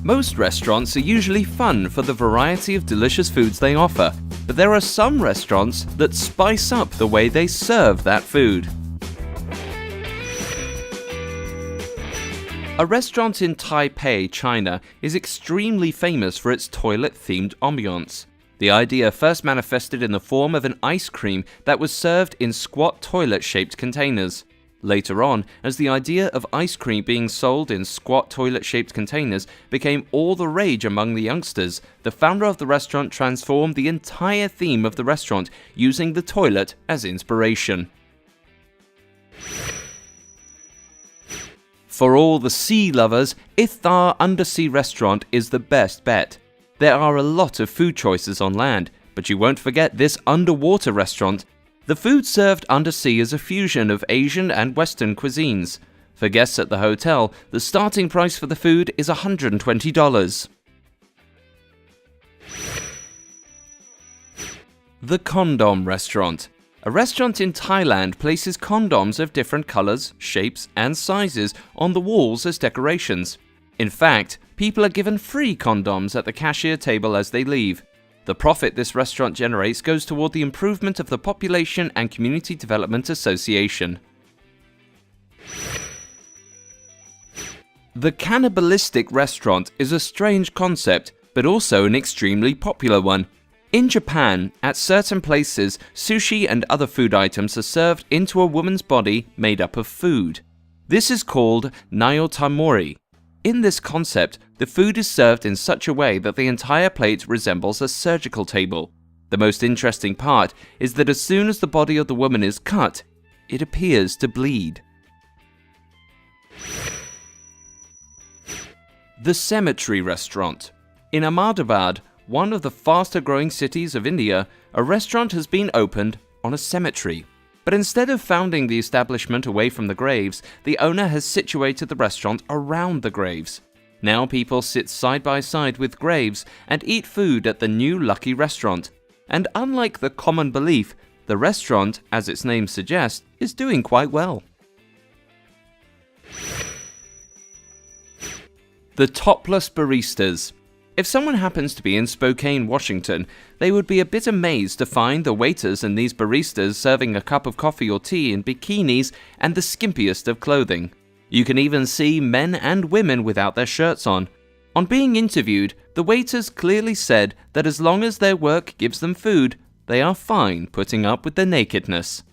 Most restaurants are usually fun for the variety of delicious foods they offer, but there are some restaurants that spice up the way they serve that food. A restaurant in Taipei, China, is extremely famous for its toilet-themed ambiance. The idea first manifested in the form of an ice cream that was served in squat toilet-shaped containers. Later on, as the idea of ice cream being sold in squat toilet-shaped containers became all the rage among the youngsters, the founder of the restaurant transformed the entire theme of the restaurant using the toilet as inspiration. For all the sea lovers, Ithar Undersea Restaurant is the best bet. There are a lot of food choices on land, but you won't forget this underwater restaurant. The food served undersea is a fusion of Asian and Western cuisines. For guests at the hotel, the starting price for the food is $120. The Condom Restaurant. A restaurant in Thailand places condoms of different colors, shapes, and sizes on the walls as decorations. In fact, people are given free condoms at the cashier table as they leave. The profit this restaurant generates goes toward the improvement of the Population and Community Development Association. The Cannibalistic Restaurant is a strange concept, but also an extremely popular one. In Japan, at certain places, sushi and other food items are served into a woman's body made up of food. This is called Nyotamori. In this concept, the food is served in such a way that the entire plate resembles a surgical table. The most interesting part is that as soon as the body of the woman is cut, it appears to bleed. The Cemetery Restaurant. In Ahmedabad, one of the faster-growing cities of India, a restaurant has been opened on a cemetery. But instead of founding the establishment away from the graves, the owner has situated the restaurant around the graves. Now people sit side by side with graves and eat food at the new Lucky Restaurant. And unlike the common belief, the restaurant, as its name suggests, is doing quite well. The Topless Baristas. If someone happens to be in Spokane, Washington, they would be a bit amazed to find the waiters and these baristas serving a cup of coffee or tea in bikinis and the skimpiest of clothing. You can even see men and women without their shirts on. On being interviewed, the waiters clearly said that as long as their work gives them food, they are fine putting up with the nakedness.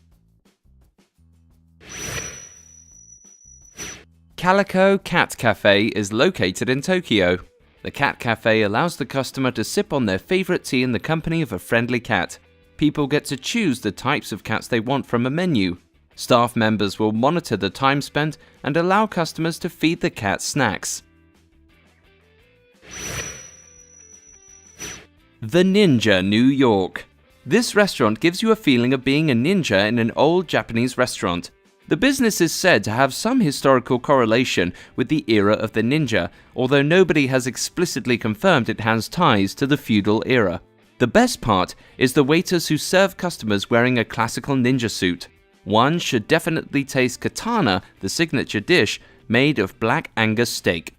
Calico Cat Cafe is located in Tokyo. The cat cafe allows the customer to sip on their favorite tea in the company of a friendly cat. People get to choose the types of cats they want from a menu. Staff members will monitor the time spent and allow customers to feed the cat snacks. The Ninja New York. This restaurant gives you a feeling of being a ninja in an old Japanese restaurant. The business is said to have some historical correlation with the era of the ninja, although nobody has explicitly confirmed it has ties to the feudal era. The best part is the waiters who serve customers wearing a classical ninja suit. One should definitely taste katana, the signature dish made of black Angus steak.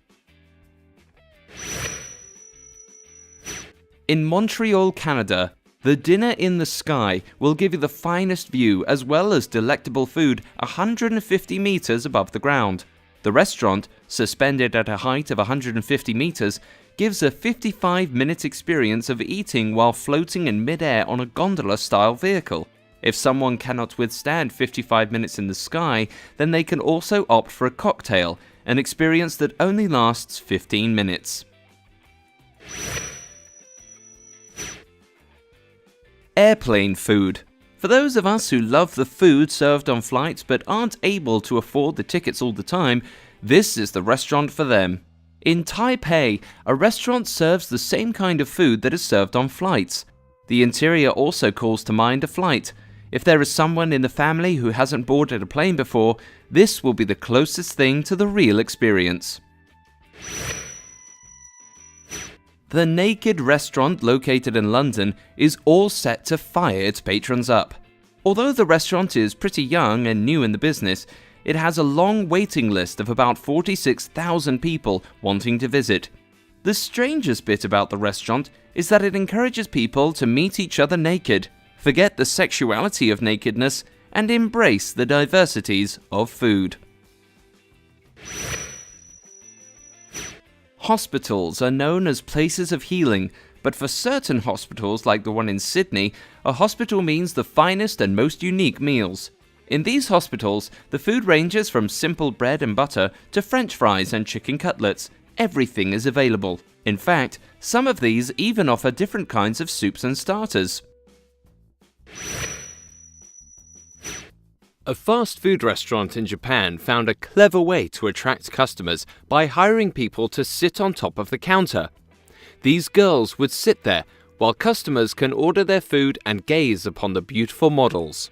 In Montreal, Canada, the Dinner in the Sky will give you the finest view as well as delectable food 150 meters above the ground. The restaurant, suspended at a height of 150 meters, gives a 55-minute experience of eating while floating in mid-air on a gondola-style vehicle. If someone cannot withstand 55 minutes in the sky, then they can also opt for a cocktail, an experience that only lasts 15 minutes. Airplane food. For those of us who love the food served on flights but aren't able to afford the tickets all the time, this is the restaurant for them. In Taipei, a restaurant serves the same kind of food that is served on flights. The interior also calls to mind a flight. If there is someone in the family who hasn't boarded a plane before, this will be the closest thing to the real experience. The Naked Restaurant, located in London, is all set to fire its patrons up. Although the restaurant is pretty young and new in the business, it has a long waiting list of about 46,000 people wanting to visit. The strangest bit about the restaurant is that it encourages people to meet each other naked, forget the sexuality of nakedness, and embrace the diversities of food. Hospitals are known as places of healing, but for certain hospitals like the one in Sydney, a hospital means the finest and most unique meals. In these hospitals, the food ranges from simple bread and butter to French fries and chicken cutlets. Everything is available. In fact, some of these even offer different kinds of soups and starters. A fast food restaurant in Japan found a clever way to attract customers by hiring people to sit on top of the counter. These girls would sit there while customers can order their food and gaze upon the beautiful models.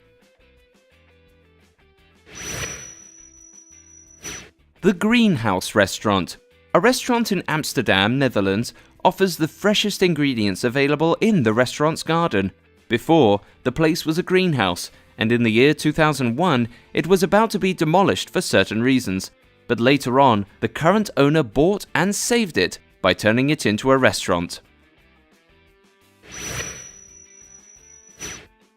The Greenhouse Restaurant. A restaurant in Amsterdam, Netherlands, offers the freshest ingredients available in the restaurant's garden. Before, the place was a greenhouse, and in the year 2001, it was about to be demolished for certain reasons. But later on, the current owner bought and saved it by turning it into a restaurant.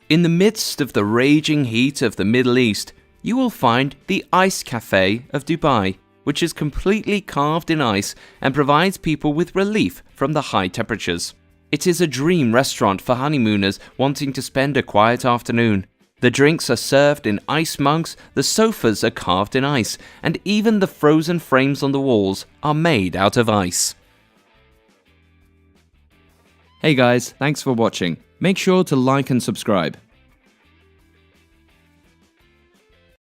In the midst of the raging heat of the Middle East, you will find the Ice Cafe of Dubai, which is completely carved in ice and provides people with relief from the high temperatures. It is a dream restaurant for honeymooners wanting to spend a quiet afternoon. The drinks are served in ice mugs, the sofas are carved in ice, and even the frozen frames on the walls are made out of ice. Hey guys, thanks for watching. Make sure to like and subscribe.